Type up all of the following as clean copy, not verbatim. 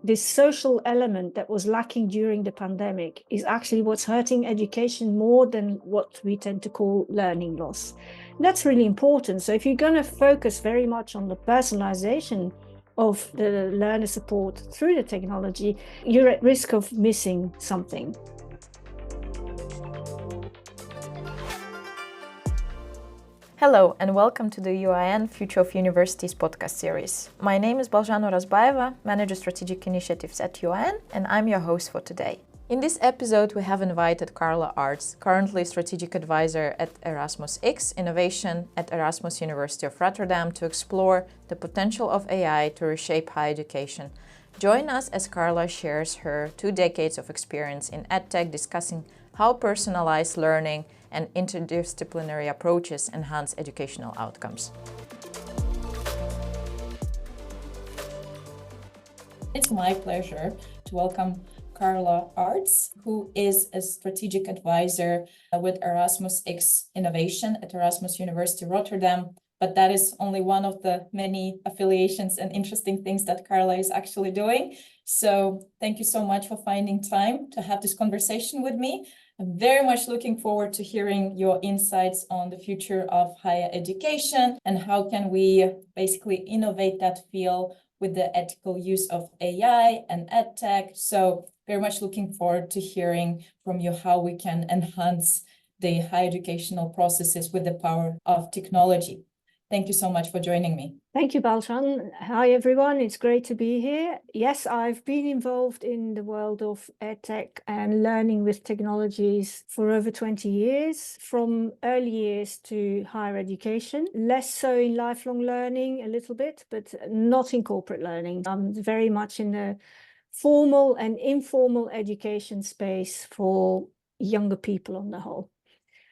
this social element that was lacking during the pandemic is actually what's hurting education more than what we tend to call learning loss. And that's really important. So if you're going to focus very much on the personalization of the learner support through the technology, you're at risk of missing something. Hello and welcome to the UIN Future of Universities podcast series. My name is Baljana Razbaeva, Manager Strategic Initiatives at UIN, and I'm your host for today. In this episode, we have invited Carla Aerts, currently Strategic Advisor at Erasmus X Innovation at Erasmus University of Rotterdam, to explore the potential of AI to reshape higher education. Join us as Carla shares her 2 decades of experience in EdTech, discussing how personalized learning and interdisciplinary approaches enhance educational outcomes. It's my pleasure to welcome Carla Aerts, who is a strategic advisor with Erasmus X Innovation at Erasmus University of Rotterdam. But that is only one of the many affiliations and interesting things that Carla is actually doing. So thank you so much for finding time to have this conversation with me. I'm very much looking forward to hearing your insights on the future of higher education and how can we basically innovate that field with the ethical use of AI and EdTech. So very much looking forward to hearing from you how we can enhance the higher educational processes with the power of technology. Thank you so much for joining me. Thank you, Balshan. Hi, everyone. It's great to be here. Yes, I've been involved in the world of EdTech and learning with technologies for over 20 years, from early years to higher education, less so in lifelong learning a little bit, but not in corporate learning. I'm very much in the formal and informal education space for younger people on the whole.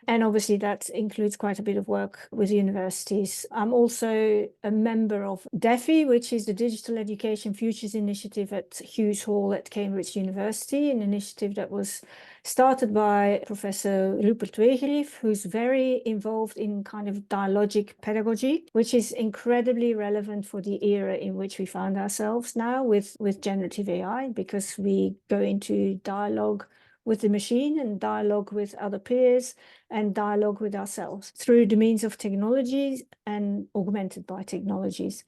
And obviously that includes quite a bit of work with universities. I'm also a member of DEFI, which is the Digital Education Futures Initiative at Hughes Hall at Cambridge University, an initiative that was started by Professor Rupert Wegerif, who's very involved in kind of dialogic pedagogy, which is incredibly relevant for the era in which we find ourselves now with generative AI, because we go into dialogue with the machine and dialogue with other peers and dialogue with ourselves through the means of technologies and augmented by technologies.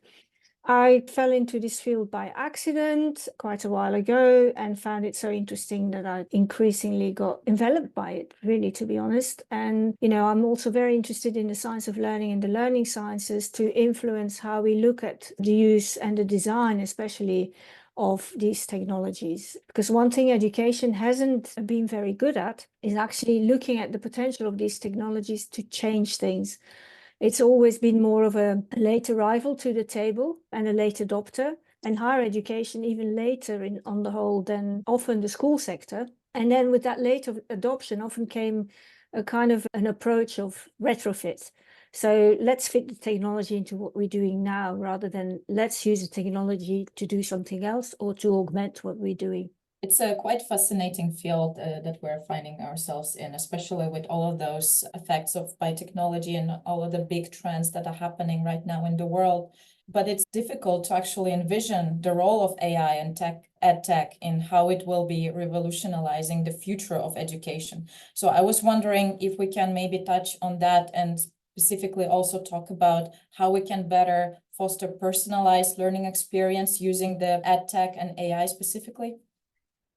I fell into this field by accident quite a while ago and found it so interesting that I increasingly got enveloped by it, really, to be honest. And, I'm also very interested in the science of learning and the learning sciences to influence how we look at the use and the design, especially of these technologies. Because one thing education hasn't been very good at is actually looking at the potential of these technologies to change things. It's always been more of a late arrival to the table and a late adopter, and higher education even later on the whole than often the school sector. And then with that late adoption often came a kind of an approach of retrofit. So let's fit the technology into what we're doing now, rather than let's use the technology to do something else or to augment what we're doing. It's a quite fascinating field that we're finding ourselves in, especially with all of those effects of biotechnology and all of the big trends that are happening right now in the world. But it's difficult to actually envision the role of AI and EdTech in how it will be revolutionizing the future of education. So I was wondering if we can maybe touch on that and specifically also talk about how we can better foster personalized learning experience using the EdTech and AI specifically.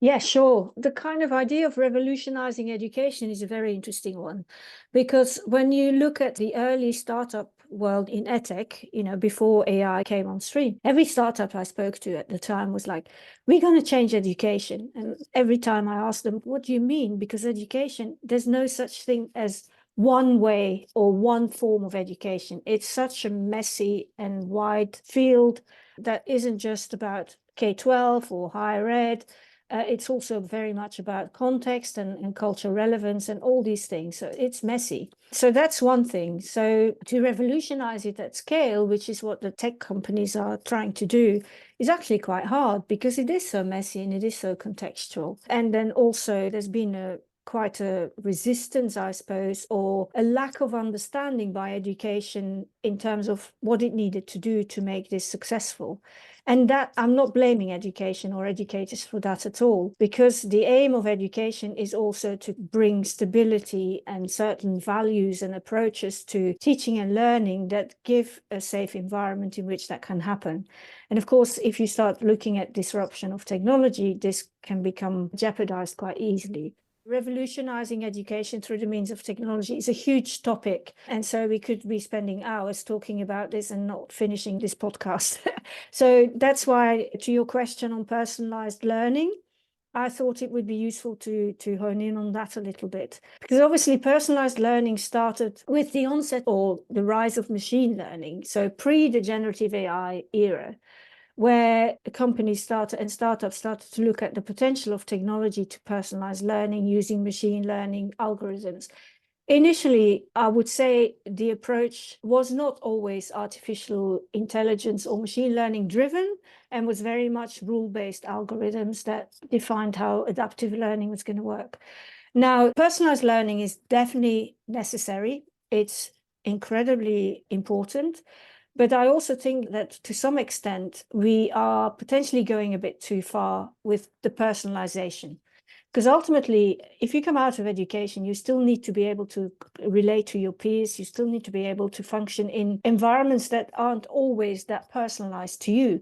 Yeah, sure. The kind of idea of revolutionizing education is a very interesting one, because when you look at the early startup world in EdTech, before AI came on stream, every startup I spoke to at the time was like, we're going to change education. And every time I asked them, what do you mean? Because education, there's no such thing as one way or one form of education. It's such a messy and wide field that isn't just about K-12 or higher ed. It's also very much about context and cultural relevance and all these things. So it's messy. So that's one thing. So to revolutionize it at scale, which is what the tech companies are trying to do, is actually quite hard because it is so messy and it is so contextual. And then also there's been a quite a resistance, I suppose, or a lack of understanding by education in terms of what it needed to do to make this successful. And that I'm not blaming education or educators for that at all, because the aim of education is also to bring stability and certain values and approaches to teaching and learning that give a safe environment in which that can happen. And of course, if you start looking at disruption of technology, this can become jeopardized quite easily. Revolutionizing education through the means of technology is a huge topic. And so we could be spending hours talking about this and not finishing this podcast. So that's why, to your question on personalized learning, I thought it would be useful to hone in on that a little bit. Because obviously personalized learning started with the onset or the rise of machine learning. So pre the generative AI era, where companies and startups started to look at the potential of technology to personalize learning using machine learning algorithms. Initially, I would say the approach was not always artificial intelligence or machine learning driven, and was very much rule-based algorithms that defined how adaptive learning was going to work. Now, personalized learning is definitely necessary. It's incredibly important. But I also think that to some extent, we are potentially going a bit too far with the personalization. Because ultimately, if you come out of education, you still need to be able to relate to your peers. You still need to be able to function in environments that aren't always that personalized to you.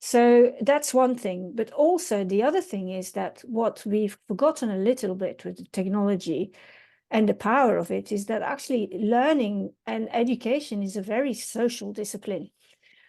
So that's one thing. But also the other thing is that what we've forgotten a little bit with the technology and the power of it is that actually learning and education is a very social discipline.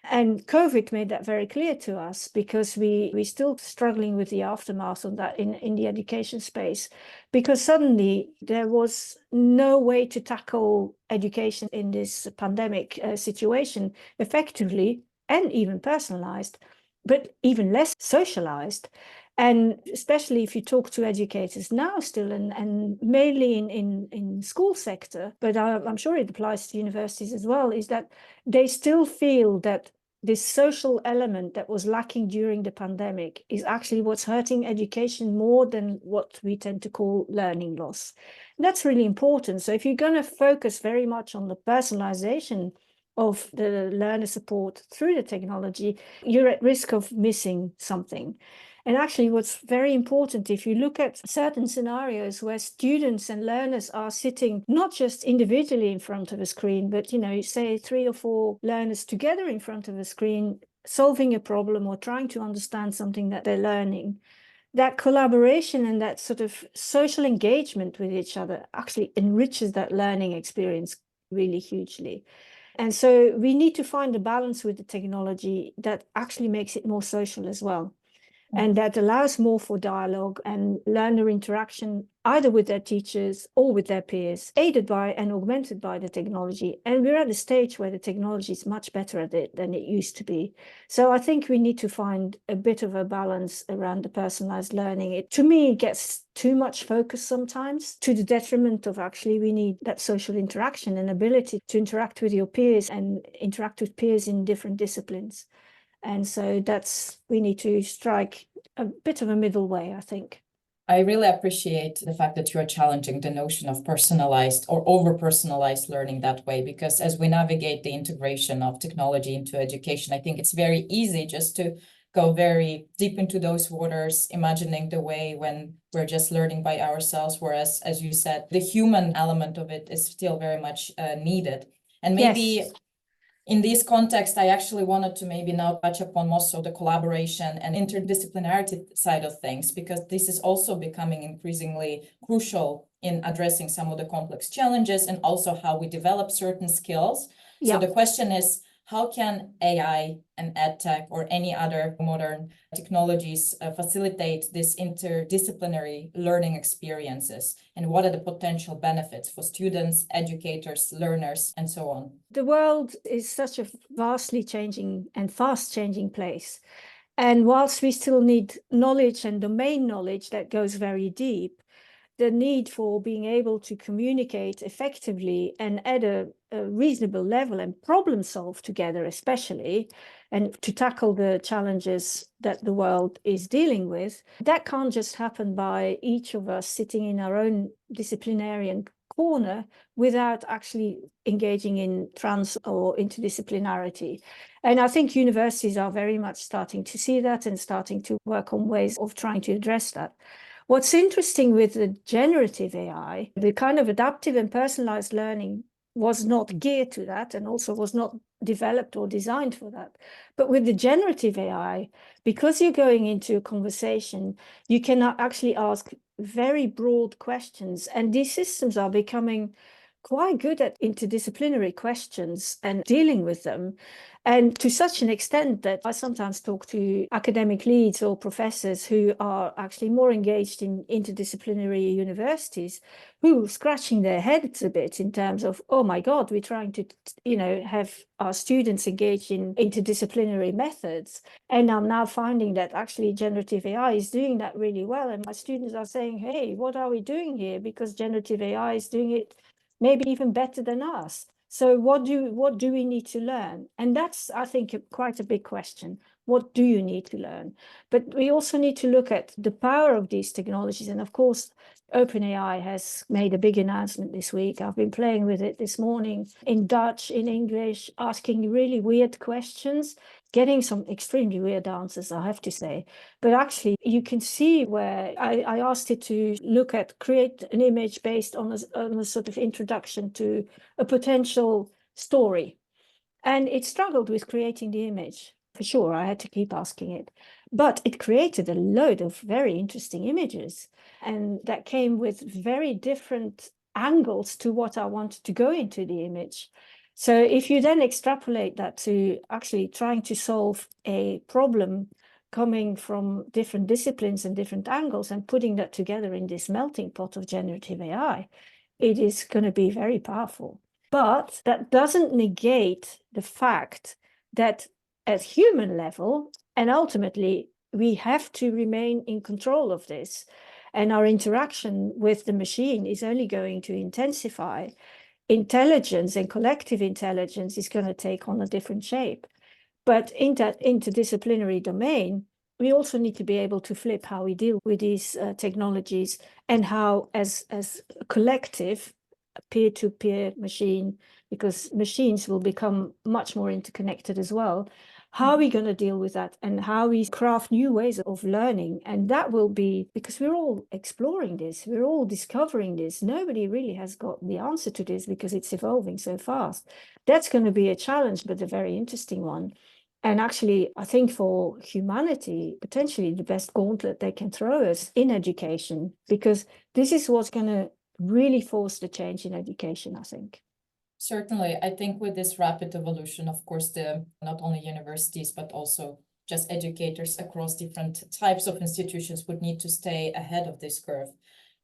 And COVID made that very clear to us, because we're still struggling with the aftermath of that in the education space, because suddenly there was no way to tackle education in this pandemic situation effectively and even personalized, but even less socialized. And especially if you talk to educators now still, and mainly in school sector, but I'm sure it applies to universities as well, is that they still feel that this social element that was lacking during the pandemic is actually what's hurting education more than what we tend to call learning loss. And that's really important. So if you're going to focus very much on the personalization of the learner support through the technology, you're at risk of missing something. And actually, what's very important, if you look at certain scenarios where students and learners are sitting not just individually in front of a screen, but, say 3 or 4 learners together in front of a screen, solving a problem or trying to understand something that they're learning, that collaboration and that sort of social engagement with each other actually enriches that learning experience really hugely. And so we need to find a balance with the technology that actually makes it more social as well. And that allows more for dialogue and learner interaction, either with their teachers or with their peers, aided by and augmented by the technology. And we're at a stage where the technology is much better at it than it used to be. So I think we need to find a bit of a balance around the personalized learning. To me, it gets too much focus sometimes, to the detriment of actually we need that social interaction and ability to interact with your peers and interact with peers in different disciplines. And so we need to strike a bit of a middle way, I think. I really appreciate the fact that you are challenging the notion of personalized or over-personalized learning that way, because as we navigate the integration of technology into education, I think it's very easy just to go very deep into those waters, imagining the way when we're just learning by ourselves, whereas, as you said, the human element of it is still very much needed. And maybe Yes. in this context, I actually wanted to maybe now touch upon also the collaboration and interdisciplinarity side of things, because this is also becoming increasingly crucial in addressing some of the complex challenges and also how we develop certain skills. So the question is, how can AI and EdTech or any other modern technologies facilitate this interdisciplinary learning experiences? And what are the potential benefits for students, educators, learners, and so on? The world is such a vastly changing and fast changing place. And whilst we still need knowledge and domain knowledge that goes very deep, the need for being able to communicate effectively and at a reasonable level and problem solve together, especially, and to tackle the challenges that the world is dealing with, that can't just happen by each of us sitting in our own disciplinarian corner without actually engaging in trans or interdisciplinarity. And I think universities are very much starting to see that and starting to work on ways of trying to address that. What's interesting with the generative AI, the kind of adaptive and personalized learning was not geared to that and also was not developed or designed for that. But with the generative AI, because you're going into a conversation, you can actually ask very broad questions, and these systems are becoming quite good at interdisciplinary questions and dealing with them. And to such an extent that I sometimes talk to academic leads or professors who are actually more engaged in interdisciplinary universities, who are scratching their heads a bit in terms of, oh my God, we're trying to, have our students engage in interdisciplinary methods. And I'm now finding that actually generative AI is doing that really well. And my students are saying, hey, what are we doing here? Because generative AI is doing it maybe even better than us. So what do we need to learn? And that's, I think, quite a big question. What do you need to learn? But we also need to look at the power of these technologies. And of course, OpenAI has made a big announcement this week. I've been playing with it this morning in Dutch, in English, asking really weird questions, getting some extremely weird answers, I have to say. But actually, you can see where I asked it to create an image based on a sort of introduction to a potential story. And it struggled with creating the image. For sure, I had to keep asking it. But it created a load of very interesting images. And that came with very different angles to what I wanted to go into the image. So if you then extrapolate that to actually trying to solve a problem coming from different disciplines and different angles and putting that together in this melting pot of generative AI, it is going to be very powerful. But that doesn't negate the fact that at human level, and ultimately, we have to remain in control of this. And our interaction with the machine is only going to intensify. Intelligence and collective intelligence is going to take on a different shape. But in that interdisciplinary domain, we also need to be able to flip how we deal with these technologies and how, as a collective, peer-to-peer machine, because machines will become much more interconnected as well. How are we going to deal with that and how we craft new ways of learning? And that will be, because we're all exploring this, we're all discovering this. Nobody really has got the answer to this because it's evolving so fast. That's going to be a challenge, but a very interesting one. And actually, I think for humanity, potentially the best gauntlet they can throw us in education, because this is what's going to really force the change in education, I think. Certainly, I think with this rapid evolution, of course, not only universities, but also just educators across different types of institutions would need to stay ahead of this curve.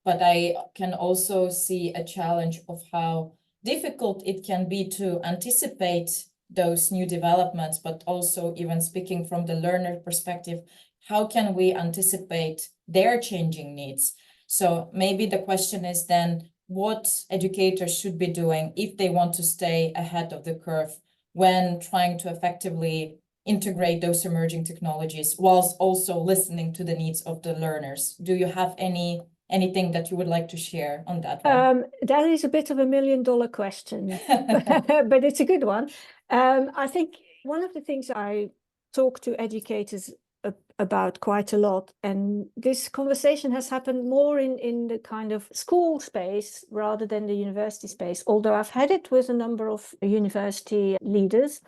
But I can also see a challenge of how difficult it can be to anticipate those new developments, but also even speaking from the learner perspective, how can we anticipate their changing needs? So maybe the question is then, what educators should be doing if they want to stay ahead of the curve when trying to effectively integrate those emerging technologies whilst also listening to the needs of the learners? Do you have anything that you would like to share on that one? That is a bit of $1 million question, but it's a good one. I think one of the things I talk to educators about quite a lot, and this conversation has happened more in the kind of school space rather than the university space, although I've had it with a number of university leaders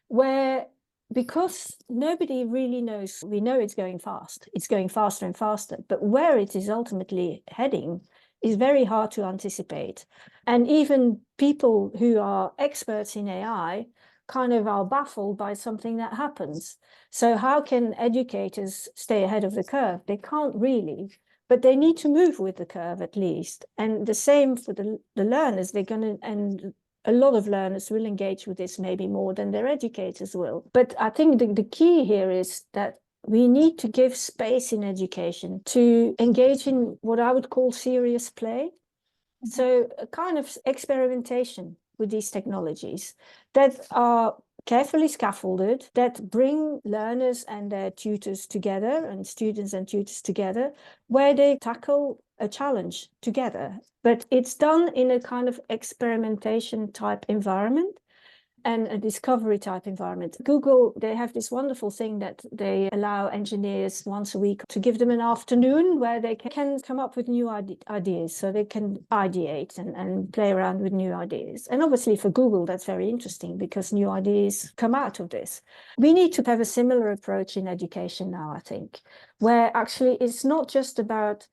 where, because nobody really knows, we know it's going fast, it's going faster and faster, but where it is ultimately heading is very hard to anticipate. And even people who are experts in AI kind of are baffled by something that happens. So how can educators stay ahead of the curve? They can't really, but they need to move with the curve at least. And the same for the learners. They're going to, and a lot of learners will engage with this maybe more than their educators will. But I think the key here is that we need to give space in education to engage in what I would call serious play. So a kind of experimentation with these technologies that are carefully scaffolded, that bring learners and their tutors together, and students and tutors together, where they tackle a challenge together. But it's done in a kind of experimentation type environment and a discovery type environment. Google, they have this wonderful thing that they allow engineers once a week to give them an afternoon where they can come up with new ideas. So they can ideate and play around with new ideas. And obviously for Google, that's very interesting because new ideas come out of this. We need to have a similar approach in education now, I think, where actually it's not just about,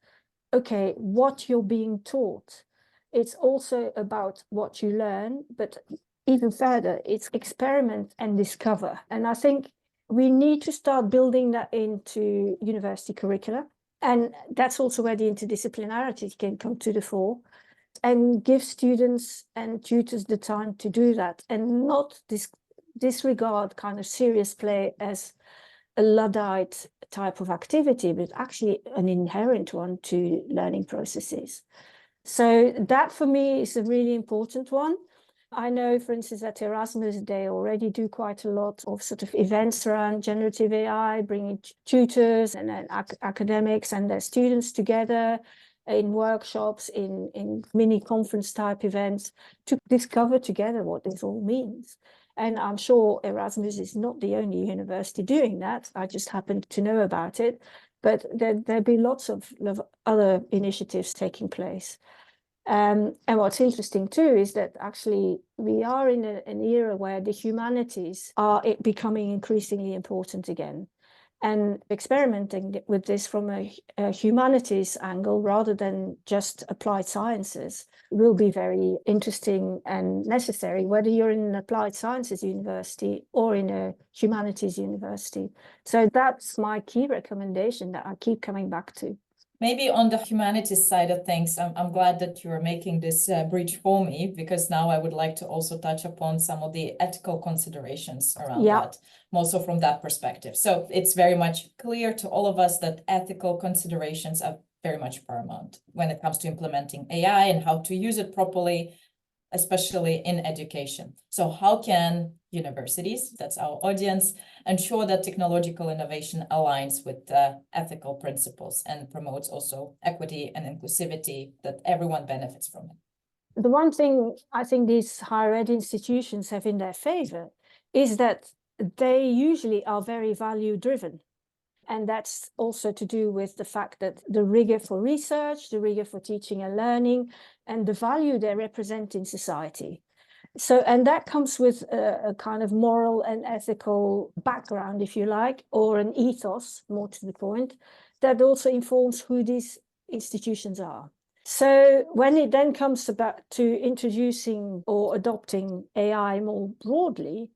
okay, what you're being taught. It's also about what you learn, but even further, it's experiment and discover. And I think we need to start building that into university curricula. And that's also where the interdisciplinarity can come to the fore and give students and tutors the time to do that and not disregard kind of serious play as a Luddite type of activity, but actually an inherent one to learning processes. So that for me is a really important one. I know, for instance, at Erasmus, they already do quite a lot of sort of events around generative AI, bringing tutors and academics and their students together in workshops, in mini conference type events to discover together what this all means. And I'm sure Erasmus is not the only university doing that. I just happened to know about it, but there'll be lots of other initiatives taking place. And what's interesting too is that actually we are in an era where the humanities are becoming increasingly important again. And experimenting with this from a humanities angle rather than just applied sciences will be very interesting and necessary, whether you're in an applied sciences university or in a humanities university. So that's my key recommendation that I keep coming back to. Maybe on the humanities side of things, I'm glad that you are making this bridge for me, because now I would like to also touch upon some of the ethical considerations around that, also from that perspective. So it's very much clear to all of us that ethical considerations are very much paramount when it comes to implementing AI and how to use it properly, especially in education. So how can universities, that's our audience, ensure that technological innovation aligns with ethical principles and promotes also equity and inclusivity, that everyone benefits from it? The one thing I think these higher ed institutions have in their favor is that they usually are very value driven. And that's also to do with the fact that the rigor for research, the rigor for teaching and learning, and the value they represent in society. So, and that comes with a kind of moral and ethical background, if you like, or an ethos, more to the point, that also informs who these institutions are. So when it then comes to introducing or adopting AI more broadly,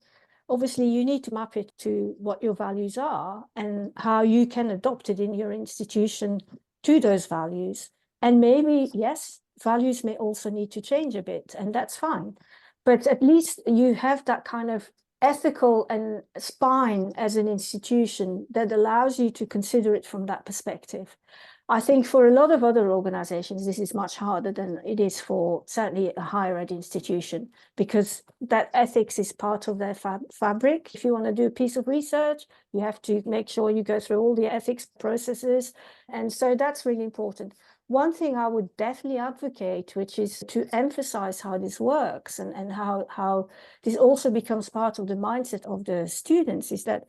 obviously you need to map it to what your values are and how you can adopt it in your institution to those values. And maybe, yes, values may also need to change a bit, and that's fine. But at least you have that kind of ethical and spine as an institution that allows you to consider it from that perspective. I think for a lot of other organizations, this is much harder than it is for certainly a higher ed institution, because that ethics is part of their fabric. If you want to do a piece of research, you have to make sure you go through all the ethics processes. And so that's really important. One thing I would definitely advocate, which is to emphasize how this works and how this also becomes part of the mindset of the students, is that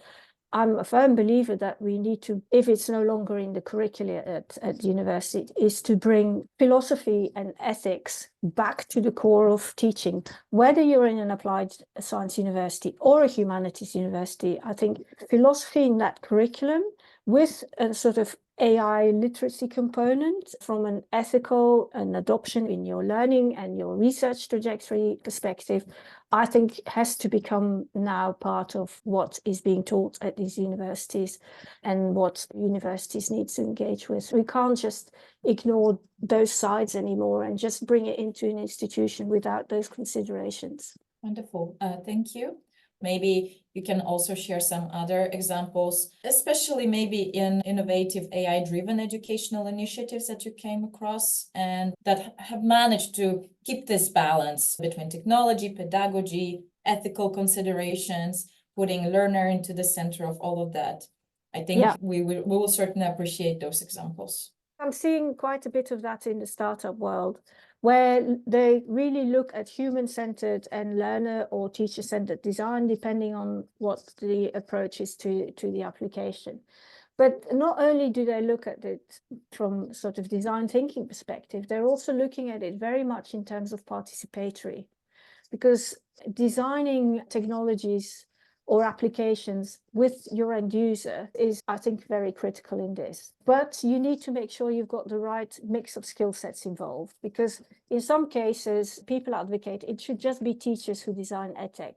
I'm a firm believer that we need to, if it's no longer in the curricula at university, is to bring philosophy and ethics back to the core of teaching. Whether you're in an applied science university or a humanities university, I think philosophy in that curriculum with a sort of AI literacy component from an ethical and adoption in your learning and your research trajectory perspective, I think has to become now part of what is being taught at these universities and what universities need to engage with. We can't just ignore those sides anymore and just bring it into an institution without those considerations. Wonderful. Thank you. Maybe you can also share some other examples, especially maybe in innovative AI-driven educational initiatives that you came across and that have managed to keep this balance between technology, pedagogy, ethical considerations, putting learner into the center of all of that. I think we will certainly appreciate those examples. I'm seeing quite a bit of that in the startup world, where they really look at human-centered and learner or teacher-centered design, depending on what the approach is to the application. But not only do they look at it from sort of design thinking perspective, they're also looking at it very much in terms of participatory, because designing technologies or applications with your end user is, I think, very critical in this. But you need to make sure you've got the right mix of skill sets involved, because in some cases, people advocate it should just be teachers who design EdTech.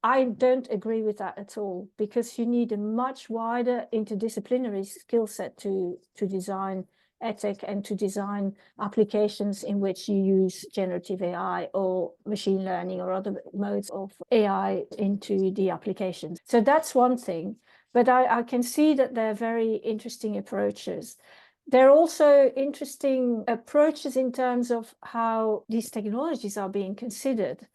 I don't agree with that at all, because you need a much wider interdisciplinary skill set to design EdTech and to design applications in which you use generative AI or machine learning or other modes of AI into the applications. So that's one thing, but I can see that they're very interesting approaches. There are also interesting approaches in terms of how these technologies are being considered.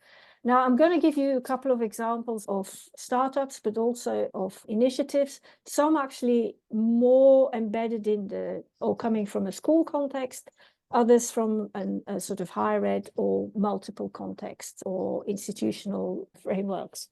Now, I'm going to give you a couple of examples of startups, but also of initiatives, some actually more embedded in or coming from a school context, others from a sort of higher ed or multiple contexts or institutional frameworks.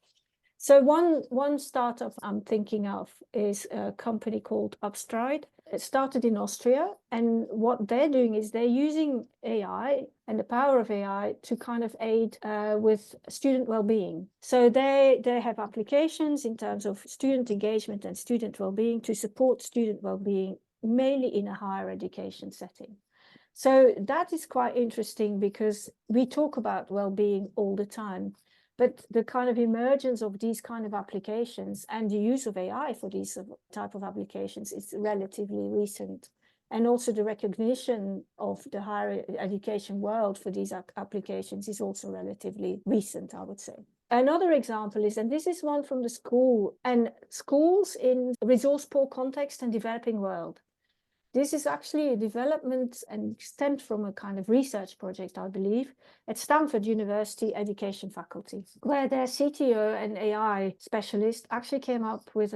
So one startup I'm thinking of is a company called Upstride. It started in Austria, and what they're doing is they're using AI and the power of AI to kind of aid with student well-being. So they have applications in terms of student engagement and student well-being to support student well-being, mainly in a higher education setting. So that is quite interesting, because we talk about well-being all the time, but the kind of emergence of these kind of applications and the use of AI for these type of applications is relatively recent. And also the recognition of the higher education world for these applications is also relatively recent, I would say. Another example is, and this is one from the school, and schools in resource-poor context and developing world. This is actually a development and stemmed from a kind of research project, I believe, at Stanford University education faculty, where their CTO and AI specialist actually came up with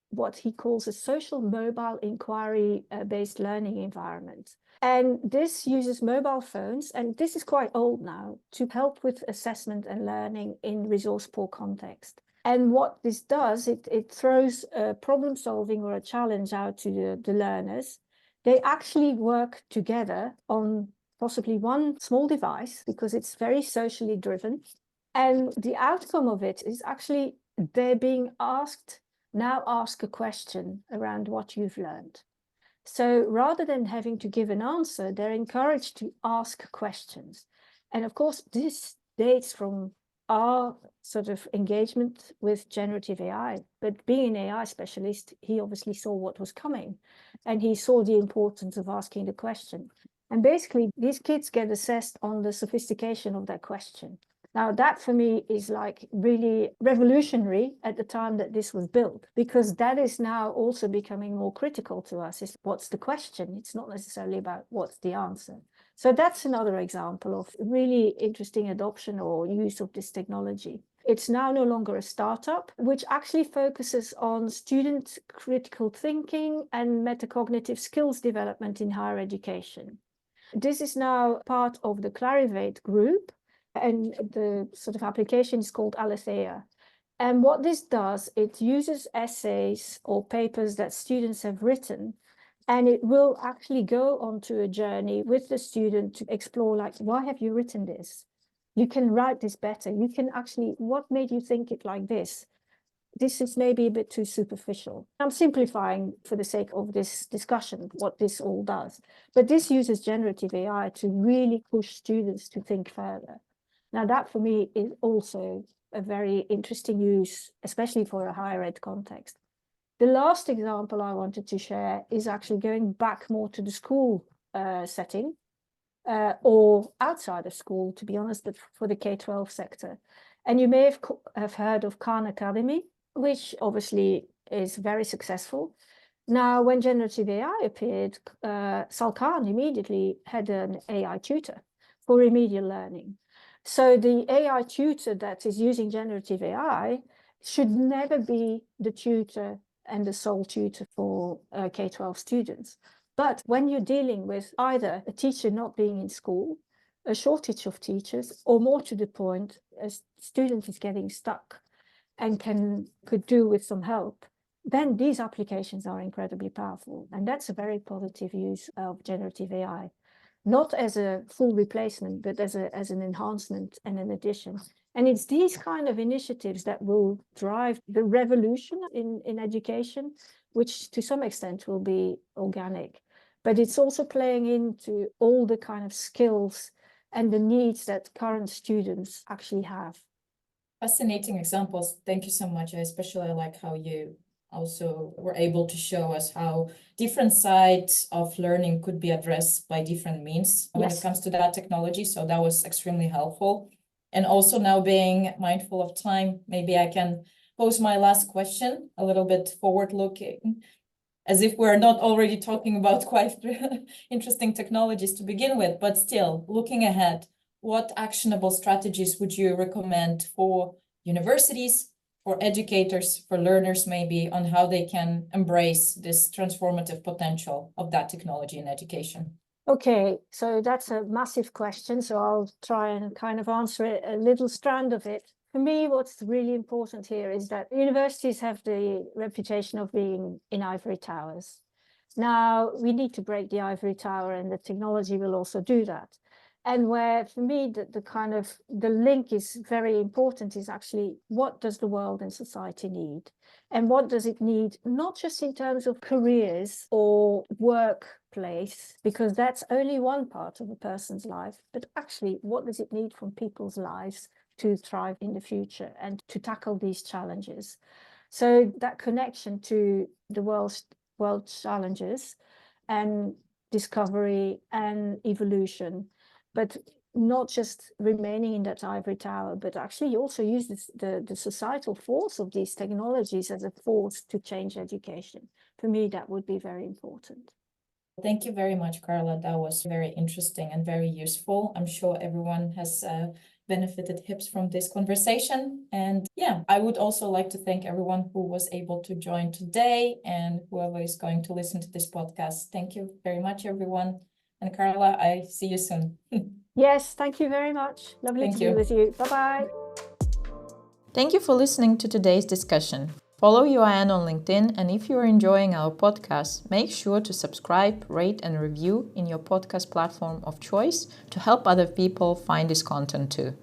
what he calls a social mobile inquiry-based learning environment. And this uses mobile phones, and this is quite old now, to help with assessment and learning in resource-poor context. And what this does, it throws a problem solving or a challenge out to the learners. They actually work together on possibly one small device, because it's very socially driven. And the outcome of it is actually they're being asked, now ask a question around what you've learned. So rather than having to give an answer, they're encouraged to ask questions. And of course, this dates from our sort of engagement with generative AI, but being an AI specialist, he obviously saw what was coming, and he saw the importance of asking the question. And basically, these kids get assessed on the sophistication of their question. Now, that for me is like really revolutionary at the time that this was built, because that is now also becoming more critical to us, is what's the question? It's not necessarily about what's the answer. So that's another example of really interesting adoption or use of this technology. It's now no longer a startup, which actually focuses on student critical thinking and metacognitive skills development in higher education. This is now part of the Clarivate group, and the sort of application is called Alethea. And what this does, it uses essays or papers that students have written, and it will actually go onto a journey with the student to explore, like, why have you written this? You can write this better. You can actually, what made you think it like this? This is maybe a bit too superficial. I'm simplifying for the sake of this discussion, what this all does. But this uses generative AI to really push students to think further. Now, that for me is also a very interesting use, especially for a higher ed context. The last example I wanted to share is actually going back more to the school setting, or outside of school, to be honest, but for the K-12 sector. And you may have heard of Khan Academy, which obviously is very successful. Now, when generative AI appeared, Sal Khan immediately had an AI tutor for remedial learning. So the AI tutor that is using generative AI should never be the tutor and the sole tutor for K-12 students. But when you're dealing with either a teacher not being in school, a shortage of teachers, or more to the point, a student is getting stuck and could do with some help, then these applications are incredibly powerful. And that's a very positive use of generative AI, not as a full replacement, but as an enhancement and an addition. And it's these kind of initiatives that will drive the revolution in education, which to some extent will be organic. But it's also playing into all the kind of skills and the needs that current students actually have. Fascinating examples. Thank you so much. I especially like how you also were able to show us how different sides of learning could be addressed by different means when it comes to that technology. So that was extremely helpful. And also now being mindful of time, maybe I can pose my last question, a little bit forward-looking, as if we're not already talking about quite interesting technologies to begin with, but still looking ahead, what actionable strategies would you recommend for universities, for educators, for learners maybe, on how they can embrace this transformative potential of that technology in education? Okay, so that's a massive question. So I'll try and kind of answer it, a little strand of it. For me, what's really important here is that universities have the reputation of being in ivory towers. Now, we need to break the ivory tower, and the technology will also do that. And where, for me, the link is very important is actually, what does the world and society need? And what does it need, not just in terms of careers or workplace, because that's only one part of a person's life, but actually, what does it need from people's lives to thrive in the future and to tackle these challenges? So that connection to the world challenges and discovery and evolution, but not just remaining in that ivory tower, but actually also use the societal force of these technologies as a force to change education. For me, that would be very important. Thank you very much, Carla. That was very interesting and very useful. I'm sure everyone has benefited heaps from this conversation. And yeah, I would also like to thank everyone who was able to join today and whoever is going to listen to this podcast. Thank you very much, everyone. And Carla, I see you soon. Yes, thank you very much. Lovely to be with you. Bye-bye. Thank you for listening to today's discussion. Follow UIN on LinkedIn, and if you are enjoying our podcast, make sure to subscribe, rate, and review in your podcast platform of choice to help other people find this content too.